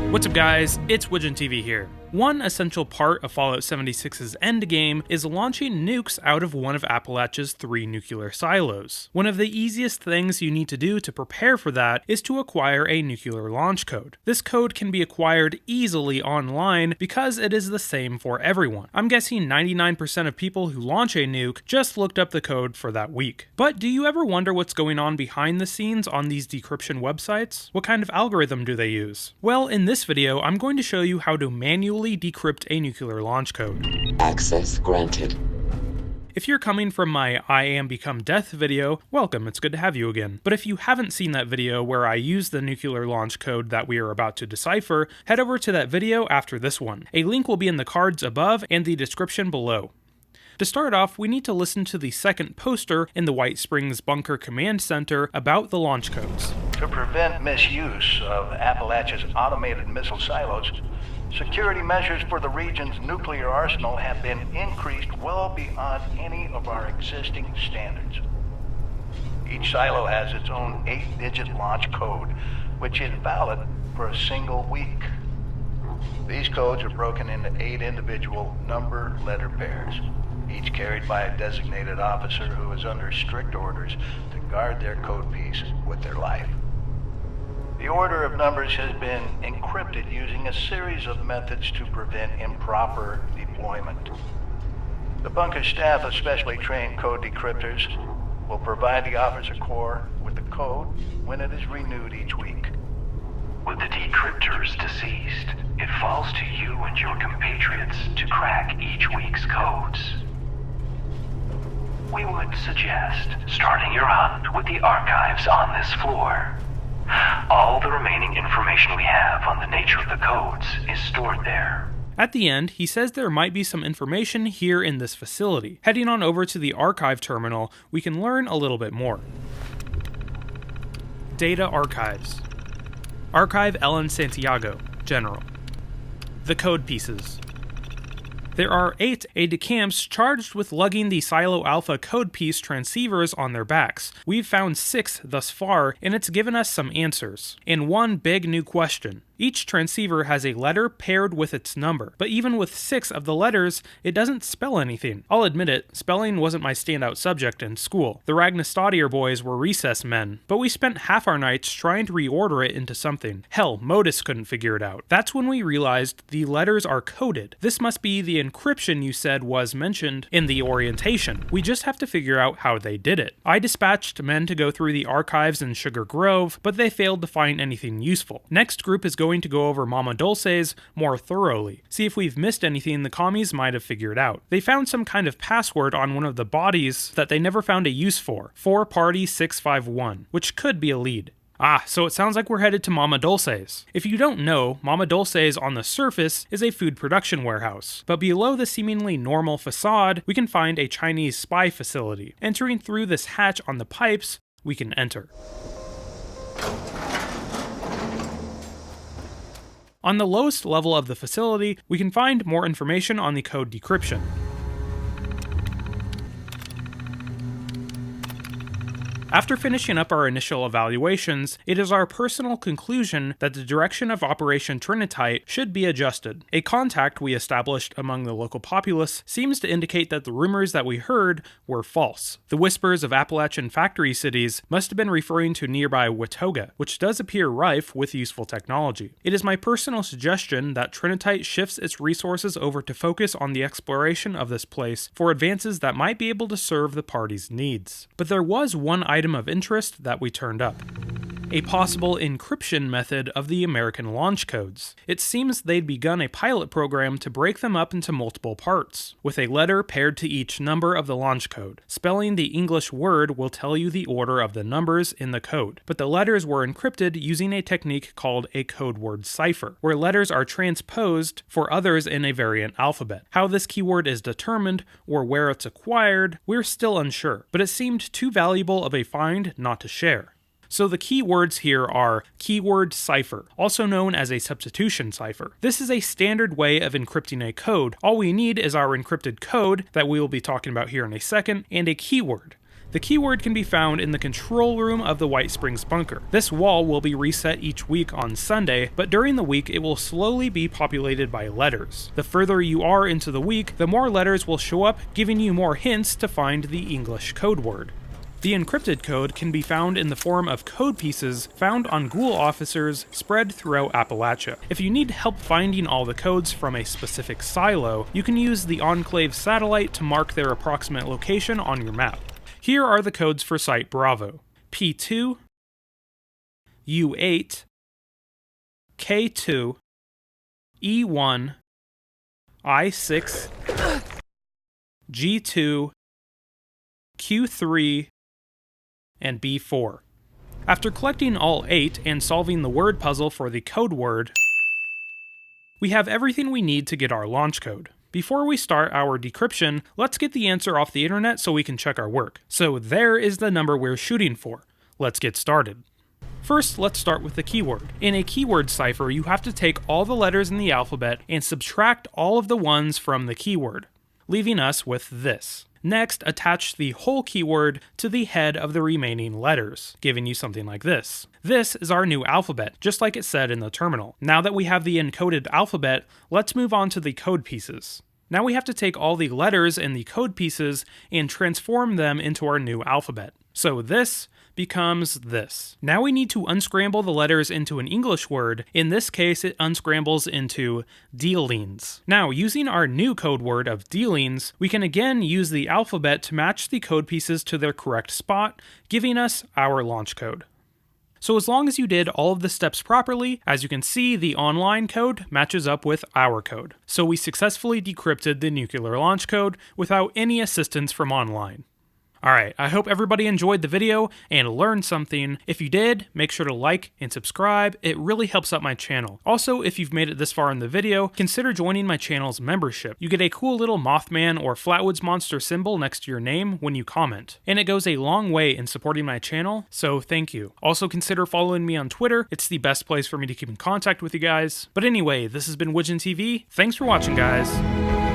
What's up guys, it's Widgeon TV here. One essential part of Fallout 76's endgame is launching nukes out of one of Appalachia's 3 nuclear silos. One of the easiest things you need to do to prepare for that is to acquire a nuclear launch code. This code can be acquired easily online because it is the same for everyone. I'm guessing 99% of people who launch a nuke just looked up the code for that week. But do you ever wonder what's going on behind the scenes on these decryption websites? What kind of algorithm do they use? Well, in this video, I'm going to show you how to manually decrypt a nuclear launch code. Access granted. If you're coming from my I Am Become Death video, welcome, it's good to have you again. But if you haven't seen that video where I use the nuclear launch code that we are about to decipher, head over to that video after this one. A link will be in the cards above and the description below. To start off, we need to listen to the second poster in the White Springs Bunker Command Center about the launch codes. To prevent misuse of Appalachia's automated missile silos, security measures for the region's nuclear arsenal have been increased well beyond any of our existing standards. Each silo has its own 8-digit launch code, which is valid for a single week. These codes are broken into 8 individual number-letter pairs, each carried by a designated officer who is under strict orders to guard their code piece with their life. The order of numbers has been encrypted using a series of methods to prevent improper deployment. The bunker staff of specially trained code decryptors will provide the officer corps with the code when it is renewed each week. With the decryptors deceased, it falls to you and your compatriots to crack each week's codes. We would suggest starting your hunt with the archives on this floor. All the remaining information we have on the nature of the codes is stored there. At the end, he says there might be some information here in this facility. Heading on over to the archive terminal, we can learn a little bit more. Data Archives. Archive Ellen Santiago, General. The code pieces. There are 8 aide-de-camps charged with lugging the Silo Alpha code piece transceivers on their backs. We've found 6 thus far, and it's given us some answers. And one big new question. Each transceiver has a letter paired with its number, but even with 6 of the letters, it doesn't spell anything. I'll admit it, spelling wasn't my standout subject in school. The Ragnastadier boys were recess men, but we spent half our nights trying to reorder it into something. Hell, Modus couldn't figure it out. That's when we realized the letters are coded. This must be the encryption you said was mentioned in the orientation. We just have to figure out how they did it. I dispatched men to go through the archives in Sugar Grove, but they failed to find anything useful. Next group is going to go over Mama Dulce's more thoroughly, see if we've missed anything the commies might have figured out. They found some kind of password on one of the bodies that they never found a use for, 4Party651, which could be a lead. So it sounds like we're headed to Mama Dulce's. If you don't know, Mama Dulce's on the surface is a food production warehouse, but below the seemingly normal facade, we can find a Chinese spy facility. Entering through this hatch on the pipes, we can enter. On the lowest level of the facility, we can find more information on the code decryption. After finishing up our initial evaluations, it is our personal conclusion that the direction of Operation Trinitite should be adjusted. A contact we established among the local populace seems to indicate that the rumors that we heard were false. The whispers of Appalachian factory cities must have been referring to nearby Watauga, which does appear rife with useful technology. It is my personal suggestion that Trinitite shifts its resources over to focus on the exploration of this place for advances that might be able to serve the party's needs. But there was one item of interest that we turned up. A possible encryption method of the American launch codes. It seems they'd begun a pilot program to break them up into multiple parts, with a letter paired to each number of the launch code. Spelling the English word will tell you the order of the numbers in the code, but the letters were encrypted using a technique called a code word cipher, where letters are transposed for others in a variant alphabet. How this keyword is determined, or where it's acquired, we're still unsure, but it seemed too valuable of a find not to share. So the keywords here are keyword cipher, also known as a substitution cipher. This is a standard way of encrypting a code. All we need is our encrypted code, that we will be talking about here in a second, and a keyword. The keyword can be found in the control room of the White Springs bunker. This wall will be reset each week on Sunday, but during the week it will slowly be populated by letters. The further you are into the week, the more letters will show up, giving you more hints to find the English code word. The encrypted code can be found in the form of code pieces found on ghoul officers spread throughout Appalachia. If you need help finding all the codes from a specific silo, you can use the Enclave satellite to mark their approximate location on your map. Here are the codes for Site Bravo: P2, U8, K2, E1, I6, G2, Q3, and B4. After collecting all 8 and solving the word puzzle for the code word, we have everything we need to get our launch code. Before we start our decryption, let's get the answer off the internet so we can check our work. So there is the number we're shooting for. Let's get started. First, let's start with the keyword. In a keyword cipher, you have to take all the letters in the alphabet and subtract all of the ones from the keyword, leaving us with this. Next, attach the whole keyword to the head of the remaining letters, giving you something like this. This is our new alphabet, just like it said in the terminal. Now that we have the encoded alphabet, let's move on to the code pieces. Now we have to take all the letters in the code pieces and transform them into our new alphabet. So this becomes this. Now we need to unscramble the letters into an English word. In this case, it unscrambles into dealings. Now, using our new code word of dealings, we can again use the alphabet to match the code pieces to their correct spot, giving us our launch code. So as long as you did all of the steps properly, as you can see, the online code matches up with our code. So we successfully decrypted the nuclear launch code without any assistance from online. Alright, I hope everybody enjoyed the video and learned something. If you did, make sure to like and subscribe. It really helps out my channel. Also, if you've made it this far in the video, consider joining my channel's membership. You get a cool little Mothman or Flatwoods Monster symbol next to your name when you comment. And it goes a long way in supporting my channel, so thank you. Also consider following me on Twitter. It's the best place for me to keep in contact with you guys. But anyway, this has been Widgeon TV. Thanks for watching, guys.